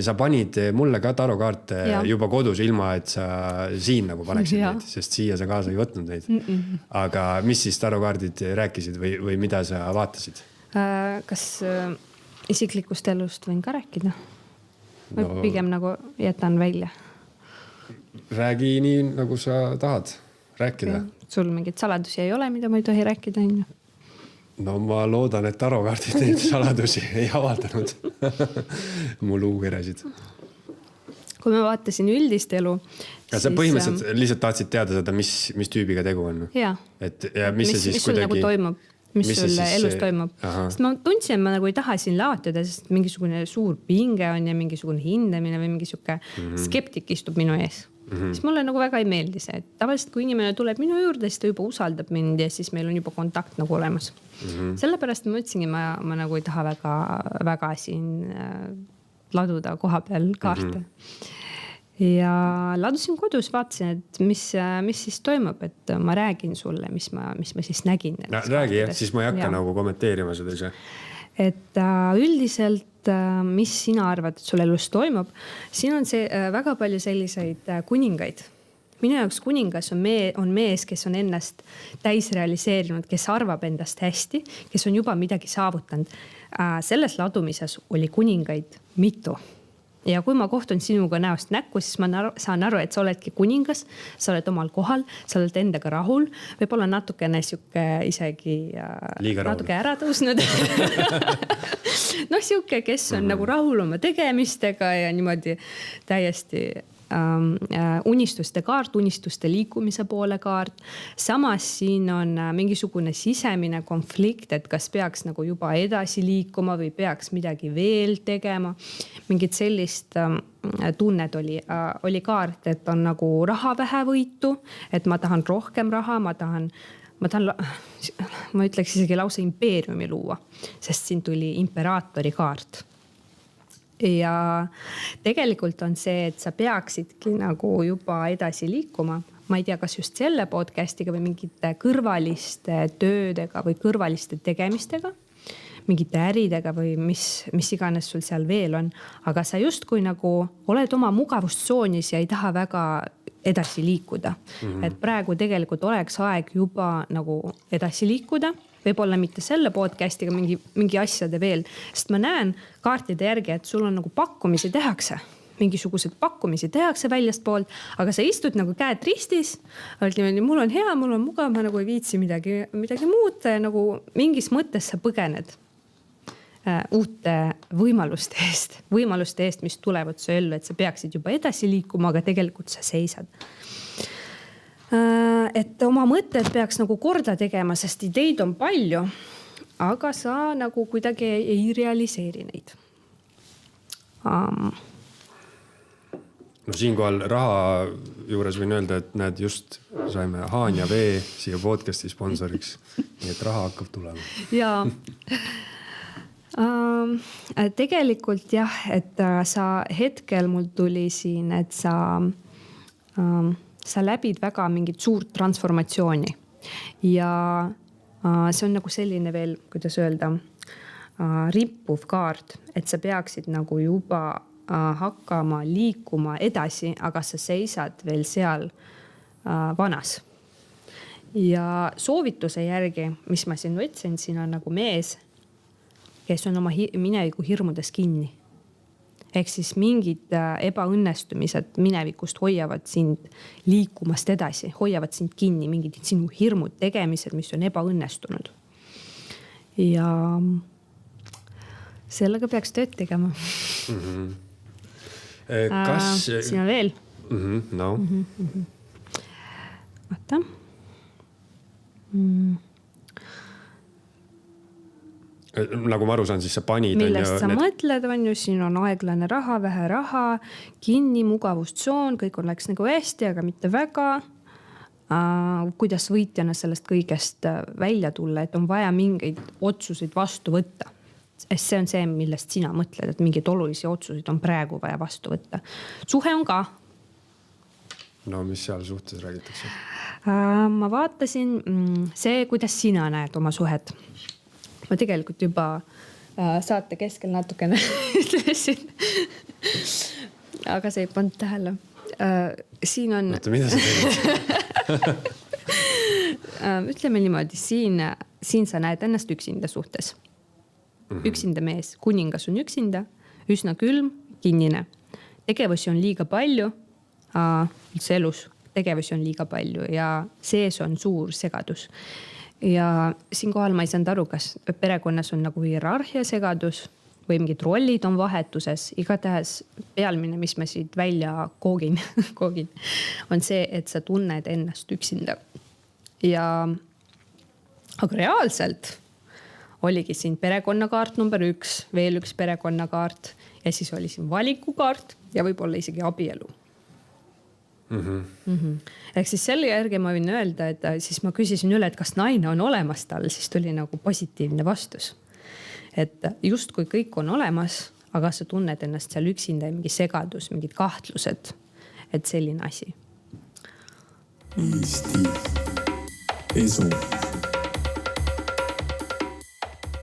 Sa panid mulle ka tarokaarte juba kodus ilma, et sa siin nagu paneksid neid, sest siia sa kaasa ei võtnud neid. Aga mis siis tarokaardid rääkisid või mida sa vaatasid? Kas isiklikust elust võin ka rääkida? Või pigem nagu jätan välja? Räägi nii, nagu sa tahad rääkida. Sul mingid saladusi ei ole, mida ma ei tohi rääkida? No ma loodan, et tarokaardid neid saladusi ei avaldanud. Mu luukeresid. Kui ma vaatasin üldist elu... Ja sa põhimõtteliselt lihtsalt tahtsid teada seda, mis tüübiga tegu on? Jaa. Ja mis sul nagu toimub? Mis sul elus toimub? Sest ma tundsin, et ma nagu ei taha siin laotada, sest mingisugune suur pinge on ja mingisugune hindamine või mingi suke skeptik istub minu ees. Siis mulle nagu väga ei meeldi see, et tavaliselt kui inimene tuleb minu juurde, siis ta juba usaldab mind ja siis meil on juba kontakt nagu olemas. Sellepärast ma mõtlesingi, ma nagu ei taha väga siin laduda koha peal kaarte. Ja ladusin kodus, vaatasin, et mis siis toimub, et ma räägin sulle, mis ma siis nägin. Räägi, siis ma ei hakka nagu kommenteerima seda ise. Et üldiselt, mis sina arvad, et sul elus toimub, siin on väga palju selliseid kuningaid. Minu jaoks kuningas on mees, kes on ennast täis realiseerinud, kes arvab endast hästi, kes on juba midagi saavutanud. Selles ladumises oli kuningaid mitu. Ja kui ma kohtun sinuga näost näkku, siis ma saan aru, et sa oledki kuningas, sa oled omal kohal, sa oled endaga rahul, võib-olla natukene isegi natuke ära tõusnud. Siuke, kes on nagu rahul oma tegemistega ja niimoodi täiesti unistuste kaart, unistuste liikumise poole kaart. Samas siin on mingisugune sisemine konflikt, et kas peaks nagu juba edasi liikuma või peaks midagi veel tegema. Mingid sellist tunned oli kaart, et on nagu raha vähe võitu, et ma tahan rohkem raha, ma ütleks isegi lausa impeeriumi luua, sest siin tuli imperaatori kaart. Ja tegelikult on see, et sa peaksidki nagu juba edasi liikuma. Ma ei tea, kas just selle podcastiga või mingite kõrvaliste töödega või kõrvaliste tegemistega, mingite äridega või mis iganes sul seal veel on. Aga sa justkui nagu oled oma mugavustsoonis ja ei taha väga edasi liikuda. Et praegu tegelikult oleks aeg juba nagu edasi liikuda. Võib-olla mitte selle podcastiga mingi asjade veel, sest ma näen kaartide järgi, et sul on nagu pakkumisi tehakse. Mingisugused pakkumisi tehakse väljast poolt, aga sa istud nagu käed ristis, oled niimoodi, mul on hea, mul on mugav, ma nagu ei viitsi midagi muuta ja nagu mingis mõttes sa põgened uute võimaluste eest, mis tulevad su ellu, et sa peaksid juba edasi liikuma, aga tegelikult sa seisad. Et oma mõtted peaks nagu korda tegema, sest ideid on palju, aga sa nagu kuidagi ei realiseeri neid. Siinkohal raha juures võin öelda, et näed just saime Haan ja Vee siia podcasti sponsoriks, nii et raha hakkab tulema. Jaa. Tegelikult jah, et sa hetkel mul tuli siin, et sa läbid väga mingit suurt transformatsiooni ja see on nagu selline veel, kuidas öelda, rippuv kaart, et sa peaksid nagu juba hakkama liikuma edasi, aga sa seisad veel seal vanas. Ja soovituse järgi, mis ma siin võtsin, siin on nagu mees, kes on oma mineviku hirmudes kinni. Ehk siis mingid ebaõnnestumised minevikust hoiavad sind liikumast edasi, hoiavad sind kinni, mingid sinu hirmud tegemised, mis on ebaõnnestunud. Ja sellega peaks tööd tegema. Siin on veel. No. Vaata. Nagu ma aru saan, siis sa panid... Millest sa mõtled on ju, siin on aeglane raha, vähe raha, kinni, mugavustsoon, kõik on läks nagu hästi, aga mitte väga. Kuidas võitjana sellest kõigest välja tulla, et on vaja mingeid otsuseid vastu võtta. See on see, millest sina mõtled, et mingeid olulisi otsuseid on praegu vaja vastu võtta. Suhe on ka. No mis seal suhtes räägitakse? Ma vaatasin see, kuidas sina näed oma suhet. Ma tegelikult juba saate keskel natukene ütlesin, aga sa ei pannud tähele. Siin on... Oota, mida sa tegid? Ütleme niimoodi, siin sa näed ennast üksinda suhtes. Üksinda mees, kuningas on üksinda, üsna külm, kinnine. Tegevusi on liiga palju, üldse elus tegevusi on liiga palju ja sees on suur segadus. Ja siinkohal ma ei saanud aru, kas perekonnas on nagu hierarhia segadus või mingid rollid on vahetuses. Igatahes pealmine, mis ma siit välja koogin, on see, et sa tunned ennast üksinda. Aga reaalselt oligi siin perekonnakaart number 1, veel üks perekonnakaart ja siis oli siin valikukaart ja võib-olla isegi abielu. Ehk siis selle järgi ma võin öelda, et siis ma küsisin üle, et kas naine on olemas tal, siis tuli nagu positiivne vastus. Et just kui kõik on olemas, aga sa tunned ennast seal üksinda, mingi segadus, mingid kahtlused, et selline asi. Eesti esu.